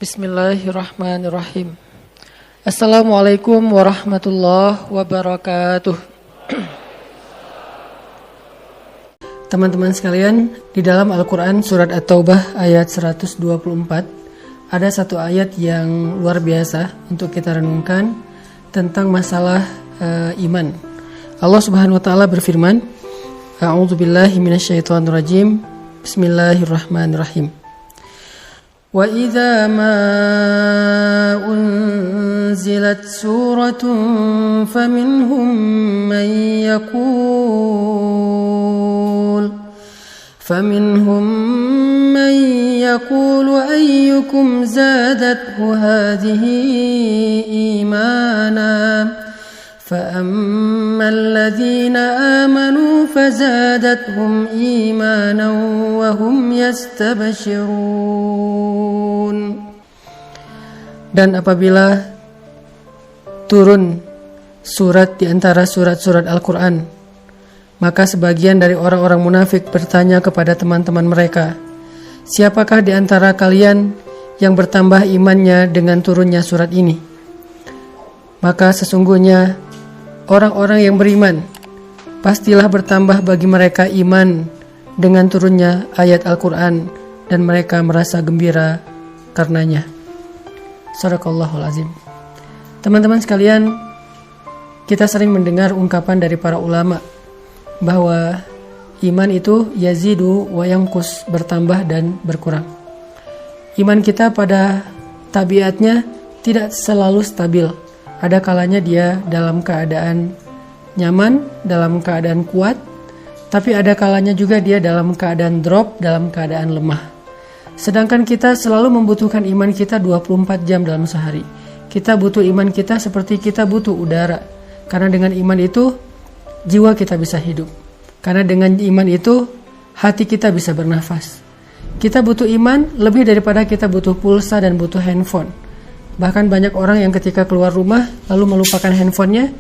Bismillahirrahmanirrahim. Assalamualaikum warahmatullahi wabarakatuh. Teman-teman sekalian, di dalam Al-Quran surat At-Taubah ayat 124 ada satu ayat yang luar biasa untuk kita renungkan tentang masalah iman. Allah Subhanahu wa taala berfirman, A'udzubillahi minasyaitonirrajim. Bismillahirrahmanirrahim. Wa idza ma unzilat suratun faminhum man yaqulu ayyukum zadathu hadhihi imana فأما الذين آمنوا فزادتهم إيمانا وهم يستبشرون. Dan apabila turun surat di antara surat-surat Al-Quran, maka sebagian dari orang-orang munafik bertanya kepada teman-teman mereka, siapakah di antara kalian yang bertambah imannya dengan turunnya surat ini? Maka sesungguhnya orang-orang yang beriman pastilah bertambah bagi mereka iman dengan turunnya ayat Al-Quran dan mereka merasa gembira karenanya. Shadaqallahul azim. Teman-teman sekalian, kita sering mendengar ungkapan dari para ulama bahwa iman itu yazidu wa yanqus, bertambah dan berkurang. Iman kita pada tabiatnya tidak selalu stabil. Ada kalanya dia dalam keadaan nyaman, dalam keadaan kuat, tapi ada kalanya juga dia dalam keadaan drop, dalam keadaan lemah. Sedangkan kita selalu membutuhkan iman kita 24 jam dalam sehari. Kita butuh iman kita seperti kita butuh udara. Karena dengan iman itu, jiwa kita bisa hidup. Karena dengan iman itu, hati kita bisa bernafas. Kita butuh iman lebih daripada kita butuh pulsa dan butuh handphone. Bahkan banyak orang yang ketika keluar rumah lalu melupakan handphonenya,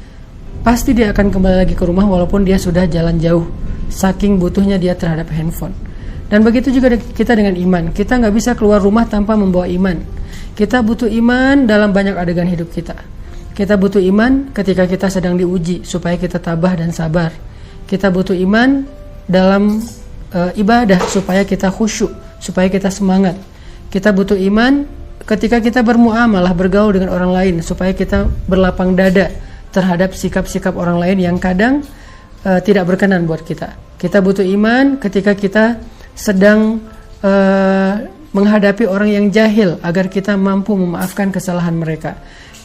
pasti dia akan kembali lagi ke rumah walaupun dia sudah jalan jauh, saking butuhnya dia terhadap handphone. Dan begitu juga kita dengan iman. Kita gak bisa keluar rumah tanpa membawa iman. Kita butuh iman dalam banyak adegan hidup kita. Kita butuh iman ketika kita sedang diuji supaya kita tabah dan sabar. Kita butuh iman dalam ibadah supaya kita khusyuk, supaya kita semangat. Kita butuh iman ketika kita bermuamalah, bergaul dengan orang lain, supaya kita berlapang dada terhadap sikap-sikap orang lain yang kadang tidak berkenan buat kita. Kita butuh iman ketika kita sedang menghadapi orang yang jahil agar kita mampu memaafkan kesalahan mereka.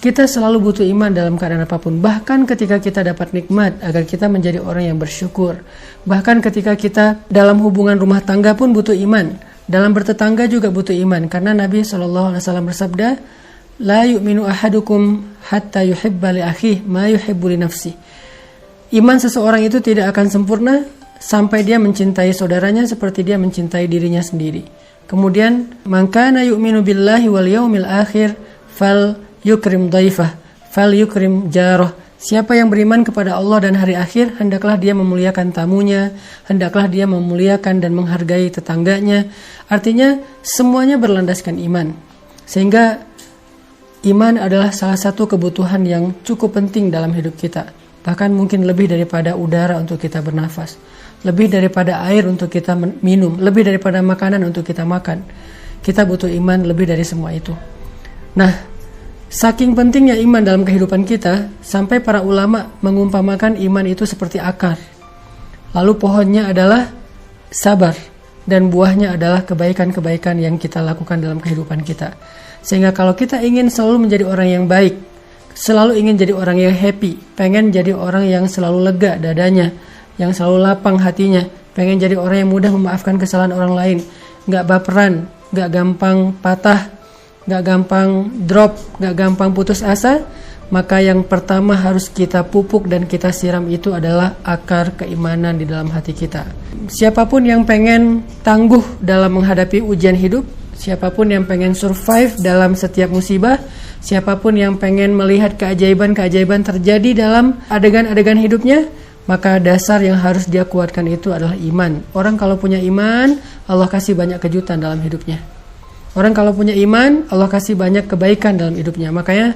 Kita selalu butuh iman dalam keadaan apapun. Bahkan ketika kita dapat nikmat, agar kita menjadi orang yang bersyukur. Bahkan ketika kita dalam hubungan rumah tangga pun butuh iman. Dalam bertetangga juga butuh iman, karena Nabi SAW bersabda, La yu'minu ahadukum hatta yuhibba li akhihi ma yuhibbu li nafsihi. Iman seseorang itu tidak akan sempurna sampai dia mencintai saudaranya seperti dia mencintai dirinya sendiri. Kemudian, man kana yu'minu billahi wal yaumil akhir fal yukrim dhaifah, fal yukrim jarah. Siapa yang beriman kepada Allah dan hari akhir, hendaklah dia memuliakan tamunya, hendaklah dia memuliakan dan menghargai tetangganya. Artinya semuanya berlandaskan iman. Sehingga iman adalah salah satu kebutuhan yang cukup penting dalam hidup kita. Bahkan mungkin lebih daripada udara untuk kita bernafas, lebih daripada air untuk kita minum, lebih daripada makanan untuk kita makan. Kita butuh iman lebih dari semua itu. Nah, saking pentingnya iman dalam kehidupan kita, sampai para ulama mengumpamakan iman itu seperti akar. Lalu pohonnya adalah sabar, dan buahnya adalah kebaikan-kebaikan yang kita lakukan dalam kehidupan kita. Sehingga kalau kita ingin selalu menjadi orang yang baik, selalu ingin jadi orang yang happy, pengen jadi orang yang selalu lega dadanya, yang selalu lapang hatinya, pengen jadi orang yang mudah memaafkan kesalahan orang lain, gak baperan, gak gampang patah, gak gampang drop, gak gampang putus asa, maka yang pertama harus kita pupuk dan kita siram itu adalah akar keimanan di dalam hati kita. Siapapun yang pengen tangguh dalam menghadapi ujian hidup, siapapun yang pengen survive dalam setiap musibah, siapapun yang pengen melihat keajaiban-keajaiban terjadi dalam adegan-adegan hidupnya, maka dasar yang harus dia kuatkan itu adalah iman. Orang kalau punya iman, Allah kasih banyak kejutan dalam hidupnya. Orang kalau punya iman, Allah kasih banyak kebaikan dalam hidupnya. Makanya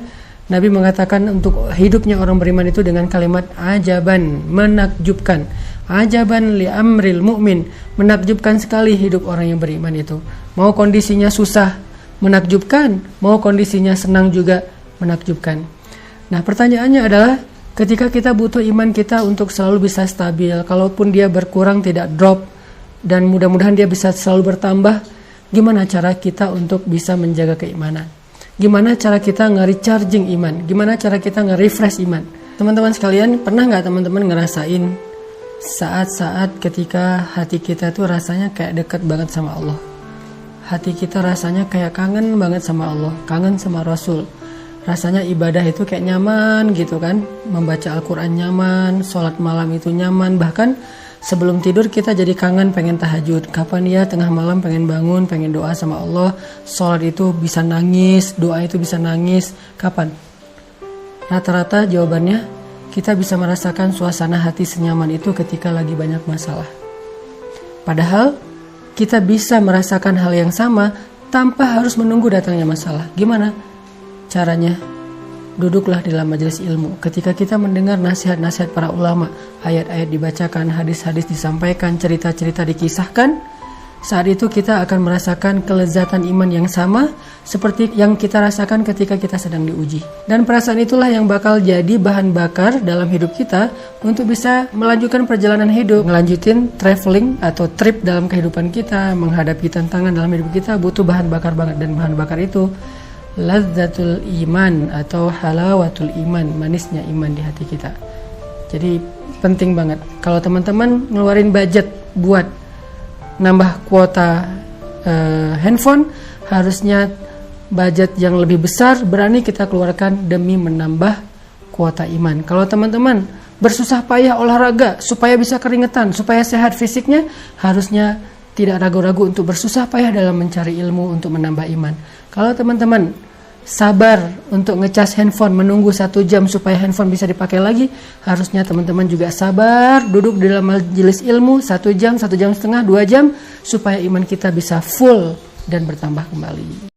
Nabi mengatakan untuk hidupnya orang beriman itu dengan kalimat ajaban, menakjubkan. Ajaban li amril mu'min, menakjubkan sekali hidup orang yang beriman itu. Mau kondisinya susah, menakjubkan. Mau kondisinya senang juga, menakjubkan. Nah, pertanyaannya adalah ketika kita butuh iman kita untuk selalu bisa stabil, kalaupun dia berkurang tidak drop, dan mudah-mudahan dia bisa selalu bertambah, gimana cara kita untuk bisa menjaga keimanan? Gimana cara kita nge-recharging iman? Gimana cara kita nge-refresh iman? Teman-teman sekalian, pernah nggak teman-teman ngerasain saat-saat ketika hati kita tuh rasanya kayak dekat banget sama Allah? Hati kita rasanya kayak kangen banget sama Allah, kangen sama Rasul. Rasanya ibadah itu kayak nyaman gitu kan, membaca Al-Quran nyaman, sholat malam itu nyaman, bahkan sebelum tidur kita jadi kangen pengen tahajud. Kapan ya tengah malam pengen bangun, pengen doa sama Allah, sholat itu bisa nangis, doa itu bisa nangis. Kapan? Rata-rata jawabannya kita bisa merasakan suasana hati senyaman itu ketika lagi banyak masalah. Padahal kita bisa merasakan hal yang sama tanpa harus menunggu datangnya masalah. Gimana caranya? Duduklah dalam majelis ilmu. Ketika kita mendengar nasihat-nasihat para ulama, ayat-ayat dibacakan, hadis-hadis disampaikan, cerita-cerita dikisahkan, saat itu kita akan merasakan kelezatan iman yang sama seperti yang kita rasakan ketika kita sedang diuji. Dan perasaan itulah yang bakal jadi bahan bakar dalam hidup kita untuk bisa melanjutkan perjalanan hidup, melanjutin traveling atau trip dalam kehidupan kita, menghadapi tantangan dalam hidup kita butuh bahan bakar banget. Dan bahan bakar itu lazzatul iman atau halawatul iman, manisnya iman di hati kita. Jadi penting banget kalau teman-teman ngeluarin budget buat nambah kuota handphone, harusnya budget yang lebih besar berani kita keluarkan demi menambah kuota iman. Kalau teman-teman bersusah payah olahraga supaya bisa keringetan, supaya sehat fisiknya, harusnya tidak ragu-ragu untuk bersusah payah dalam mencari ilmu untuk menambah iman. Kalau teman-teman sabar untuk ngecas handphone, menunggu 1 jam supaya handphone bisa dipakai lagi, harusnya teman-teman juga sabar duduk di dalam majelis ilmu 1 jam, 1,5 jam, 2 jam, supaya iman kita bisa full dan bertambah kembali.